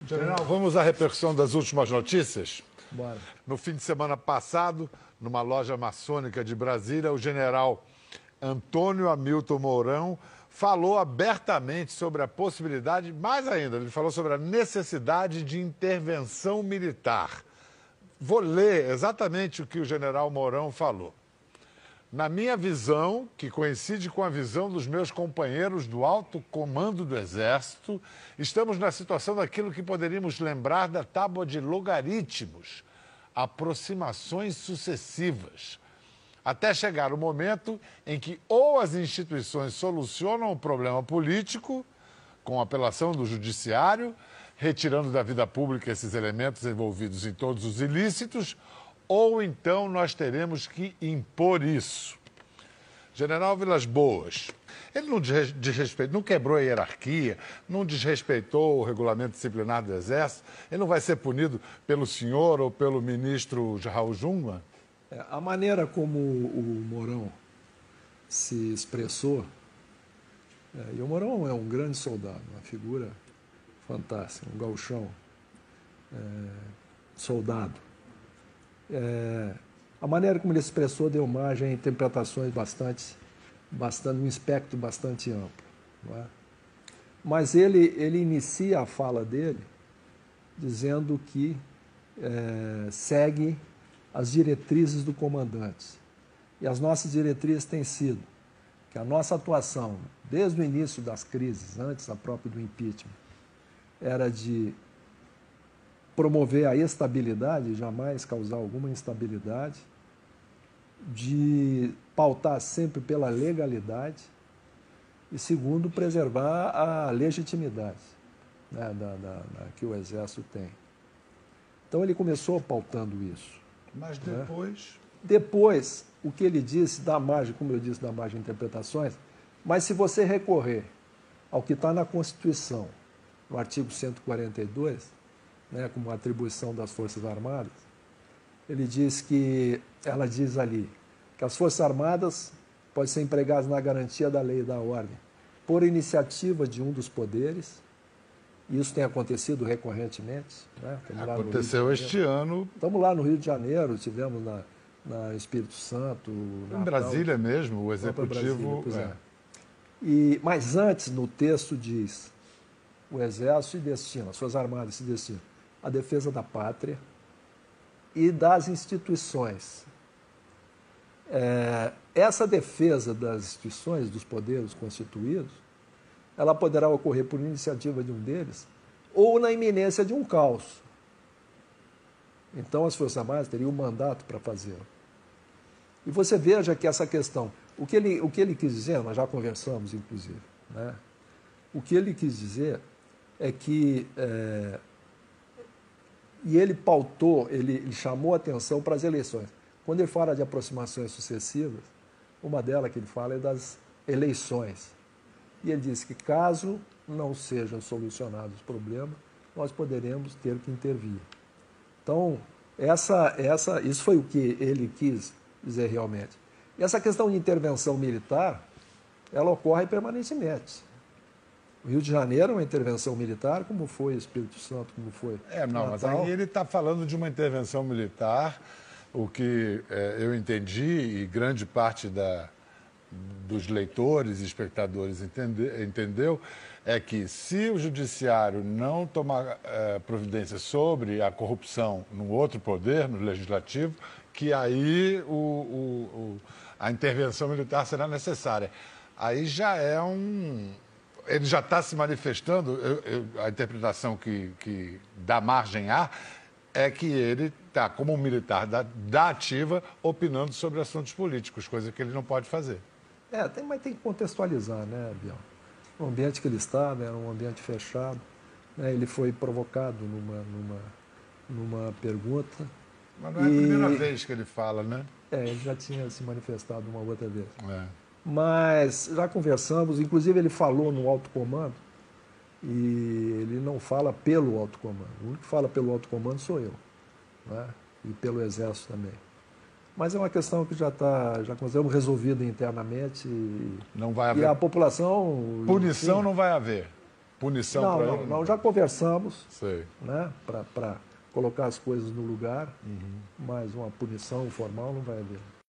General, vamos à repercussão das últimas notícias? Bora. No fim de semana passado, numa loja maçônica de Brasília, o general Antônio Hamilton Mourão falou abertamente sobre a possibilidade, mais ainda, ele falou sobre a necessidade de intervenção militar. Vou ler exatamente o que o general Mourão falou. Na minha visão, que coincide com a visão dos meus companheiros do alto comando do Exército, estamos na situação daquilo que poderíamos lembrar da tábua de logaritmos, aproximações sucessivas, até chegar o momento em que ou as instituições solucionam o problema político, com apelação do judiciário, retirando da vida pública esses elementos envolvidos em todos os ilícitos, ou então nós teremos que impor isso. General Vilas Boas, ele não desrespeitou, não quebrou a hierarquia, não desrespeitou o regulamento disciplinar do Exército, ele não vai ser punido pelo senhor ou pelo ministro Raul Jungmann? A maneira como o Mourão se expressou, e o Mourão é um grande soldado, uma figura fantástica, um gauchão, soldado. A maneira como ele se expressou deu margem a interpretações um espectro bastante amplo. Não é? Mas ele inicia a fala dele dizendo que segue as diretrizes do comandante. E as nossas diretrizes têm sido que a nossa atuação, desde o início das crises, antes da própria do impeachment, era de promover a estabilidade, jamais causar alguma instabilidade, de pautar sempre pela legalidade e, segundo, preservar a legitimidade, né, que o Exército tem. Então, ele começou pautando isso. Mas depois... Né? Depois, o que ele disse dá margem, como eu disse, dá margem de interpretações, mas se você recorrer ao que está na Constituição, no artigo 142, né, como atribuição das Forças Armadas, ela diz ali que as Forças Armadas podem ser empregadas na garantia da lei e da ordem por iniciativa de um dos poderes, e isso tem acontecido recorrentemente. Né? Aconteceu este ano. Estamos lá no Rio de Janeiro, tivemos na Espírito Santo. Em Brasília mesmo, o Executivo... Mas antes, no texto diz, o Exército se destina, as Forças Armadas se destinam à defesa da pátria e das instituições. Essa defesa das instituições, dos poderes constituídos, ela poderá ocorrer por iniciativa de um deles ou na iminência de um caos. Então, as Forças Armadas teriam um mandato para fazê-lo. E você veja que essa questão, o que ele quis dizer, nós já conversamos, inclusive, né? O que ele quis dizer é que... E ele pautou, ele chamou a atenção para as eleições. Quando ele fala de aproximações sucessivas, uma delas que ele fala é das eleições. E ele disse que caso não sejam solucionados os problemas, nós poderemos ter que intervir. Então, isso foi o que ele quis dizer realmente. E essa questão de intervenção militar, ela ocorre permanentemente. O Rio de Janeiro é uma intervenção militar, como foi o Espírito Santo, como foi Natal. Mas aí ele está falando de uma intervenção militar, o que eu entendi, e grande parte dos leitores e espectadores entendeu, é que se o judiciário não tomar providência sobre a corrupção no outro poder, no legislativo, que aí a intervenção militar será necessária. Aí já é ele já está se manifestando, a interpretação que dá margem a é que ele está, como um militar da ativa, opinando sobre assuntos políticos, coisa que ele não pode fazer. Mas tem que contextualizar, né, Biel? O ambiente que ele estava era um ambiente fechado, né? Ele foi provocado numa pergunta. Mas não é a primeira vez que ele fala, né? Ele já tinha se manifestado uma outra vez. Mas já conversamos, inclusive ele falou no alto comando, e ele não fala pelo alto comando. O único que fala pelo alto comando sou eu, né? E pelo Exército também. Mas é uma questão que já consideramos resolvida internamente. Não vai haver. E a população... Punição não vai haver. punição Não, para não, ele? não, já conversamos, Sei. né, para colocar as coisas no lugar, mas uma punição formal não vai haver.